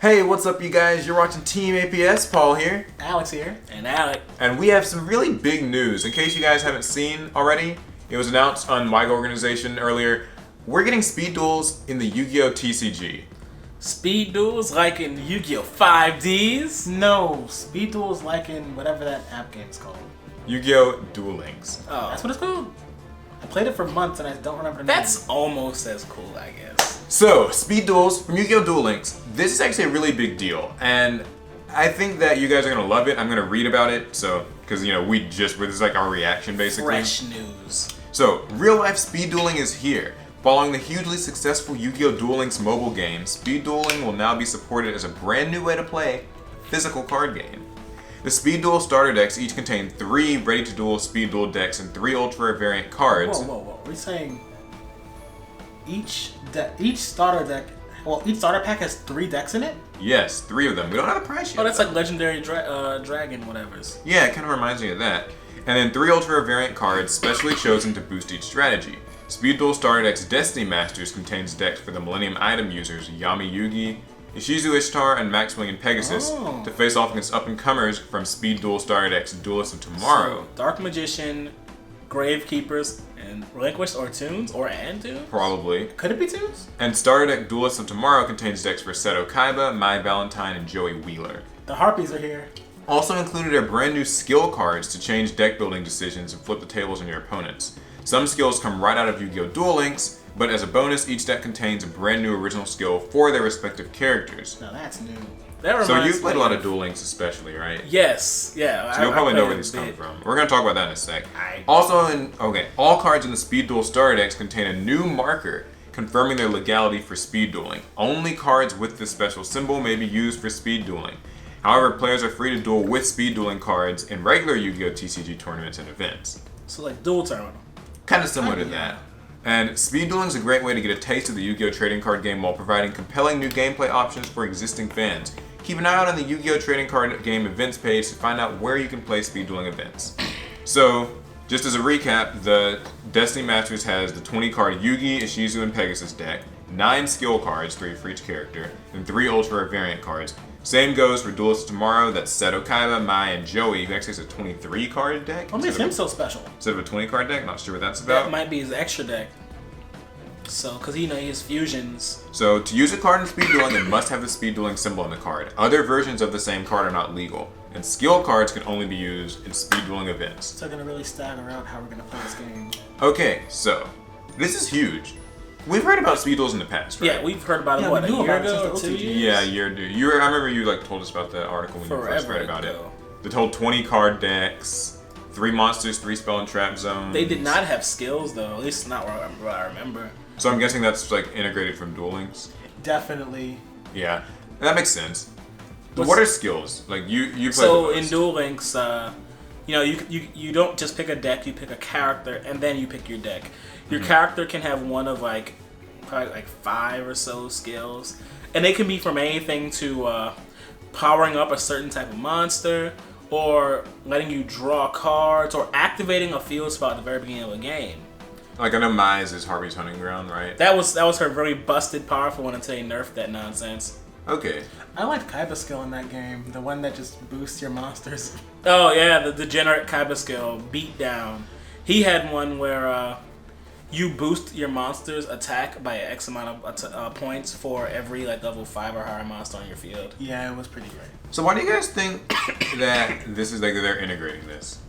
Hey, what's up you guys? You're watching Team APS, Paul here. Alex here. And Alec. And we have some really big news. In case you guys haven't seen already, it was announced on WIGA Organization earlier. We're getting Speed Duels in the Yu-Gi-Oh TCG. Speed Duels like in Yu-Gi-Oh 5Ds? No, Speed Duels like in whatever that app game's called. Yu-Gi-Oh Duel Links. Oh. That's what it's called? I played it for months and I don't remember the name. That's almost as cool, I guess. So, Speed Duels from Yu-Gi-Oh Duel Links. This is actually a really big deal. And I think that you guys are going to love it. I'm going to read about it. So, because, this is like our reaction basically. Fresh news. So, real-life speed dueling is here. Following the hugely successful Yu-Gi-Oh! Duel Links mobile game, speed dueling will now be supported as a brand new way to play a physical card game. The Speed Duel starter decks each contain 3 ready-to-duel speed duel decks and 3 ultra variant cards. Whoa. We're saying each starter deck, each starter pack has 3 decks in it? Yes, 3 of them. We don't have a price yet. Oh, that's like Legendary Dragon whatever's. Yeah, it kind of reminds me of that. And then 3 ultra variant cards specially chosen to boost each strategy. Speed Duel starter deck's Destiny Masters contains decks for the Millennium Item users Yami Yugi, Ishizu Ishtar, and Maxwing and Pegasus to face off against up-and-comers from Speed Duel starter deck's Duelist of Tomorrow. So, Dark Magician, Gravekeepers, and Relinquished or Tunes, or and Tunes? Probably. Could it be Tunes? And starter deck Duelist of Tomorrow contains decks for Seto Kaiba, Mai Valentine, and Joey Wheeler. The Harpies are here. Also included are brand new skill cards to change deck building decisions and flip the tables on your opponents. Some skills come right out of Yu-Gi-Oh! Duel Links, but as a bonus, each deck contains a brand new original skill for their respective characters. Now that's new. So you've played a lot of Duel Links especially, right? Yes, yeah. So you'll probably know where these come from. We're going to talk about that in a sec. All cards in the Speed Duel starter decks contain a new marker confirming their legality for speed dueling. Only cards with this special symbol may be used for speed dueling. However, players are free to duel with speed dueling cards in regular Yu-Gi-Oh! TCG tournaments and events. So like Duel Terminal. Kind of similar to that. And speed dueling is a great way to get a taste of the Yu-Gi-Oh! Trading card game while providing compelling new gameplay options for existing fans. Keep an eye out on the Yu-Gi-Oh! Trading card game events page to find out where you can play speed dueling events. So, just as a recap, the Destiny Masters has the 20-card Yugi, Ishizu, and Pegasus deck, 9 skill cards, 3 for each character, and 3 ultra variant cards. Same goes for Duelist of Tomorrow, that's Seto Kaiba, Mai, and Joey, who actually has a 23-card deck. What makes him so special? Instead of a 20-card deck, not sure what that's about. That might be his extra deck. So, because he has fusions. So, to use a card in speed dueling, they must have the speed dueling symbol on the card. Other versions of the same card are not legal. And skill cards can only be used in speed dueling events. So they're going to really stagger out how we're going to play this game. Okay, so, this is huge. We've heard about speed duels in the past, right? Yeah, we've heard about it, a year ago or 2 years? Yeah, a year or 2. I remember you told us about the article when you first read about it. The whole 20-card decks, 3 monsters, 3 spell and trap zones. They did not have skills, though. At least not what I remember. So I'm guessing that's integrated from Duel Links? Definitely. Yeah, that makes sense. What are skills? You play So in Duel Links, you don't just pick a deck, you pick a character, and then you pick your deck. Your character can have one of probably 5 or so skills, and they can be from anything to powering up a certain type of monster, or letting you draw cards, or activating a field spot at the very beginning of a game. I know Mai's is Harvey's hunting ground, right? That was her very busted, powerful one until they nerfed that nonsense. Okay. I liked Kaiba's skill in that game, the one that just boosts your monsters. Oh yeah, the degenerate Kaiba skill, beat down. He had one where you boost your monster's attack by X amount of points for every level 5 or higher monster on your field. Yeah, it was pretty great. So why do you guys think that this is they're integrating this?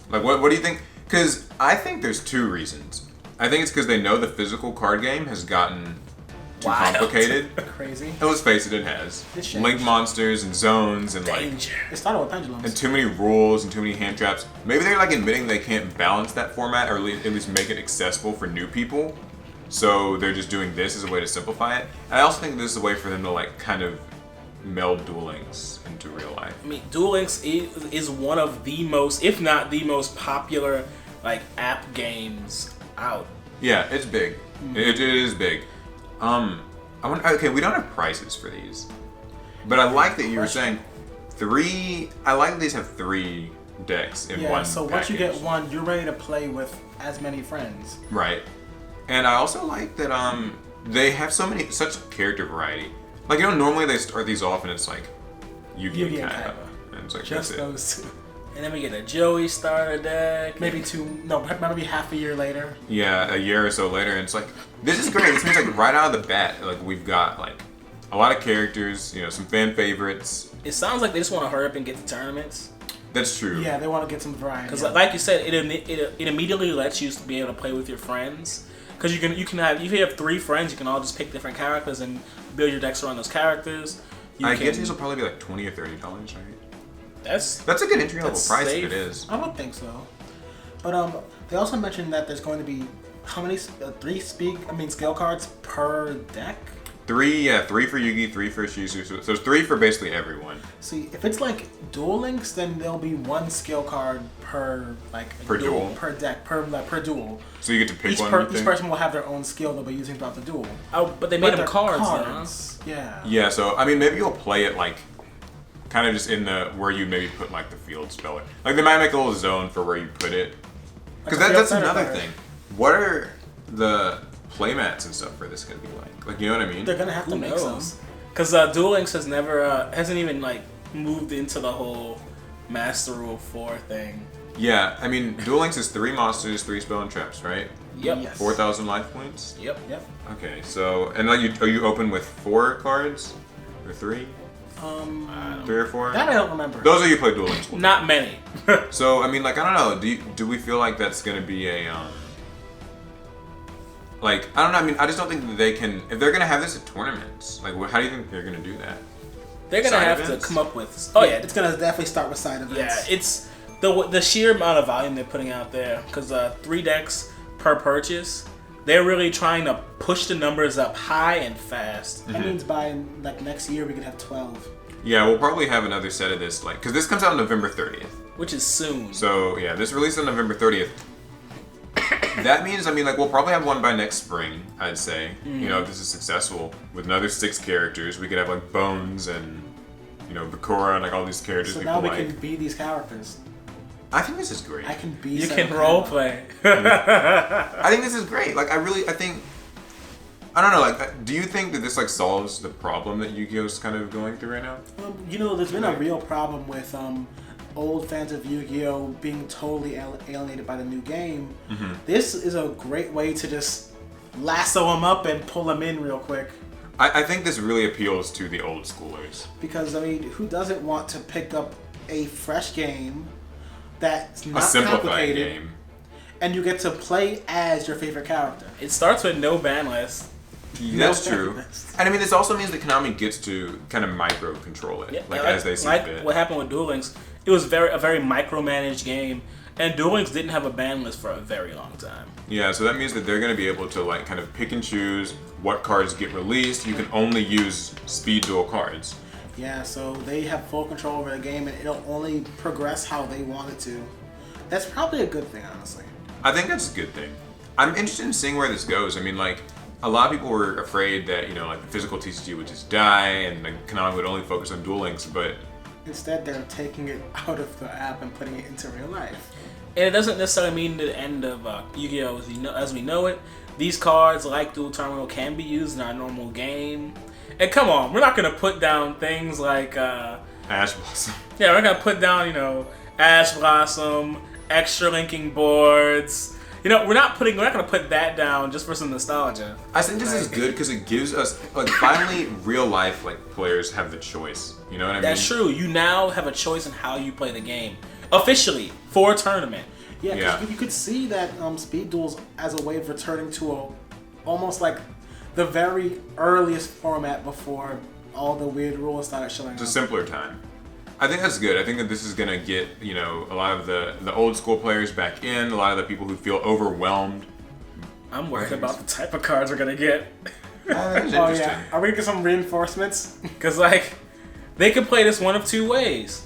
What do you think? Because I think there's 2 reasons. I think it's because they know the physical card game has gotten too complicated. Crazy. And let's face it, it has. Link monsters and zones and Danger. It started with pendulums. And too many rules and too many hand traps. Maybe they're admitting they can't balance that format or at least make it accessible for new people. So they're just doing this as a way to simplify it. And I also think this is a way for them to kind of meld Duel Links into real life. I mean, Duel Links is one of the most, if not the most popular app games out. Yeah, it's big. It is big. Okay, we don't have prices for these, but I like that you were saying 3. I like that these have 3 decks in one. Yeah, so once you package. get one, you're ready to play with as many friends. Right, and I also like that they have such character variety. Like, you know, normally they start these off and it's like Yugi and Kaiba. And it's like, Just that's it. those two. And then we get a Joey starter deck. Maybe half a year later. Yeah, a year or so later, and it's like, this is great. This means like right out of the bat, like we've got like a lot of characters, you know, some fan favorites. It sounds like they just want to hurry up and get to tournaments. That's true. Yeah, they want to get some variety. Because like you said, it immediately lets you be able to play with your friends. Because you can have, if you have 3 friends, you can all just pick different characters and build your decks around those characters. I guess these will probably be like $20 or $30, right? That's a good entry level price safe. if it is. I would think so. But they also mentioned that there's going to be how many 3 scale cards per deck. 3 for Yugi, 3 for Ishizu. So there's 3 for basically everyone. See, if it's like Duel Links, then there'll be 1 skill card per duel? per deck per duel. So you get to pick Each one. each person will have their own skill they'll be using throughout the duel. Oh, but they made them they're cards. Yeah. Yeah, so I mean, maybe you'll play it like kind of just in the where you maybe put like the field speller. Like they might make a little zone for where you put it. Because Like a that's field another center. thing. What are the playmats and stuff for this gonna be like? Like, you know what I mean? They're gonna have to Who make knows? some. Because Duel Links has never hasn't even like moved into the whole Master Rule 4 thing. Yeah, I mean, Duel Links is 3 monsters, 3 spell and traps, right? Yep. Yes. 4,000 life points. Yep. Yep. Okay, so and like, are you open with 4 cards or 3? 3 or 4? That I don't remember. Those of you who play Duel Links. Not many. So I mean, like, I don't know. Do we feel like that's gonna be a like, I don't know. I mean, I just don't think that they can. If they're gonna have this at tournaments, like, how do you think they're gonna do that? They're gonna Side have events? to come up with. Oh yeah, It's gonna definitely start with side events. yeah. It's the sheer amount of volume they're putting out there. Because 3 decks per purchase, they're really trying to push the numbers up high and fast. That means by like next year we could have 12. Yeah, we'll probably have another set of this, like, because this comes out on November 30th. Which is soon. So yeah, this released on November 30th. That means, I mean, like, we'll probably have one by next spring, I'd say. You know, if this is successful, with another 6 characters, we could have like Bones and, you know, Bakura and like all these characters So people now we like. can be these characters. I think this is great. I can be. You Senna can role Kaiba. play. I think this is great. Like, I think, I don't know, like, do you think that this, like, solves the problem that Yu-Gi-Oh's kind of going through right now? You know, there's been a real problem with old fans of Yu-Gi-Oh being totally alienated by the new game. This is a great way to just lasso them up and pull them in real quick. I think this really appeals to the old schoolers. Because, I mean, who doesn't want to pick up a fresh game that's A not simplified complicated, game. and you get to play as your favorite character? It starts with no ban list. That's No true. thanks. And I mean, this also means that Konami gets to kind of micro control it, like, as they see like fit. what happened with Duel Links, it was a very micromanaged game, and Duel Links didn't have a ban list for a very long time. Yeah, so that means that they're going to be able to, like, kind of pick and choose what cards get released. You can only use Speed Duel cards. Yeah, so they have full control over the game, and it'll only progress how they want it to. That's probably a good thing, honestly. I think that's a good thing. I'm interested in seeing where this goes. I mean, like, a lot of people were afraid that, you know, like, the physical TCG would just die and, like, Konami would only focus on Duel Links, but Instead, they're taking it out of the app and putting it into real life. And it doesn't necessarily mean the end of Yu-Gi-Oh! As we know it. These cards, like Dual Terminal, can be used in our normal game. And come on, we're not gonna put down things like Ash Blossom. yeah, we're gonna put down, you know, Ash Blossom, extra linking boards. You know, we're not gonna put that down just for some nostalgia. I think this is good because it gives us, like, finally real life, like, players have the choice. You know what I mean? That's true. You now have a choice in how you play the game. Officially, for a tournament. Yeah, 'cause Yeah. you could see that Speed Duels as a way of returning to almost like the very earliest format before all the weird rules started showing It's a up. simpler time. I think that's good. I think that this is gonna get, you know, a lot of the old school players back in, a lot of the people who feel overwhelmed. I'm worried about the type of cards we're gonna get. That's Oh interesting. yeah, are we gonna get some reinforcements? Because, like, they could play this one of 2 ways.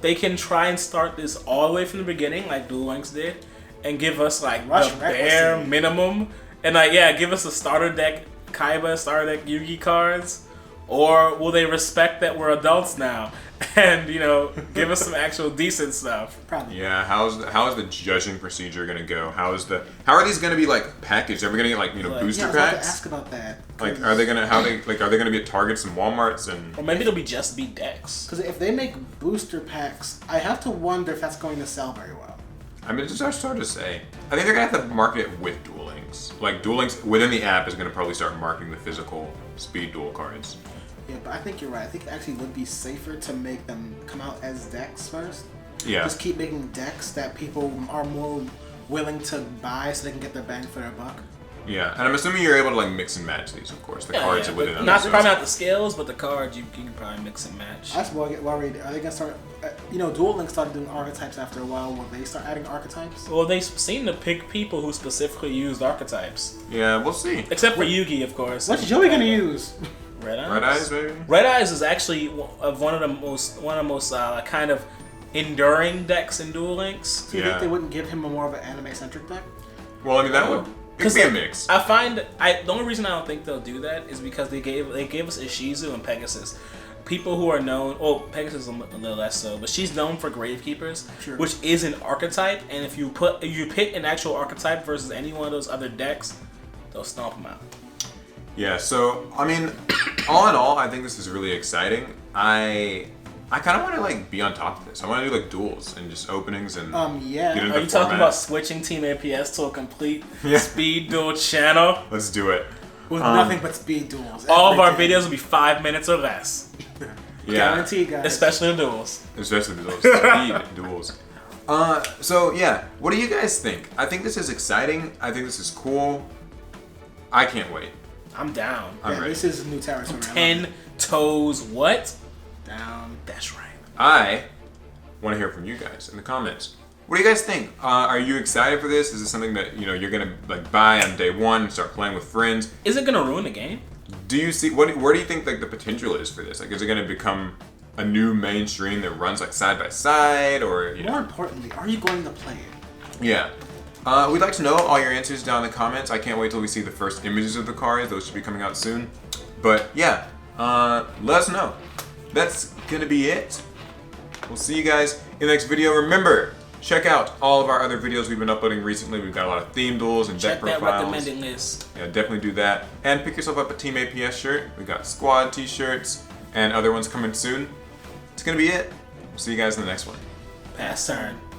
They can try and start this all the way from the beginning, like Duel Links did, and give us, like, Rush the bare recklessly. minimum. And, like, yeah, give us a starter deck Kaiba, starter deck Yugi cards. Or will they respect that we're adults now and, you know, give us some actual decent stuff? Probably. Yeah, how is the judging procedure gonna go? How are these gonna be like packaged? Are we gonna get like, you know, booster Yeah, I was about to packs? ask about that. Like, are they gonna be at Targets and WalMarts and? Or maybe it'll be just be decks. Because if they make booster packs, I have to wonder if that's going to sell very well. I mean, it's just hard to say. I think they're gonna have to market it with Duel Links. Like, Duel Links within the app is gonna probably start marketing the physical Speed Duel cards. Yeah, but I think you're right. I think it actually would be safer to make them come out as decks first. Yeah. Just keep making decks that people are more willing to buy so they can get their bang for their buck. Yeah, and I'm assuming you're able to like mix and match these, of course. The cards are within them. Probably not the scales, but the cards you can probably mix and match. That's why I get worried. Are they gonna start? You know, Duel Links started doing archetypes after a while. Will they start adding archetypes? Well, they seem to pick people who specifically used archetypes. Yeah, we'll see. Except for Yugi, of course. What's Joey gonna use? Red Eyes. Red Eyes, maybe. Red Eyes is actually one of the most kind of enduring decks in Duel Links. So you think they wouldn't give him a more of an anime-centric deck? Well, I mean that would. It could be a mix. I find the only reason I don't think they'll do that is because they gave us Ishizu and Pegasus. People who are known, well, Pegasus is a little less so, but she's known for Gravekeepers, Sure. which is an archetype. And if you pick an actual archetype versus any one of those other decks, they'll stomp them out. Yeah. So I mean, all in all, I think this is really exciting. I kind of want to like be on top of this. I want to do like duels and just openings and Yeah. get into Are you the talking format. about switching Team APS to a complete Yeah. Speed Duel channel? Let's do it. With nothing but speed duels. All of our Every day. videos will be 5 minutes or less, Yeah. Guaranteed, guys. especially the duels. Especially those speed duels. So yeah, what do you guys think? I think this is exciting. I think this is cool. I can't wait. I'm down. I'm ready. This is new territory. 10 toes what? Down. That's right. I want to hear from you guys in the comments. What do you guys think? Are you excited for this? Is this something that you're gonna like buy on day one and start playing with friends? Is it gonna ruin the game? Do you see where do you think like the potential is for this? Like, is it gonna become a new mainstream that runs like side by side, or More importantly, are you going to play it? Yeah. We'd like to know all your answers down in the comments. I can't wait till we see the first images of the cards. Those should be coming out soon. But yeah, let us know. That's gonna be it. We'll see you guys in the next video. Remember, check out all of our other videos we've been uploading recently. We've got a lot of theme duels and deck Check that profiles. recommended list. Yeah, definitely do that. And pick yourself up a Team APS shirt. We got squad t-shirts and other ones coming soon. It's gonna be it. We'll see you guys in the next one. Pass turn.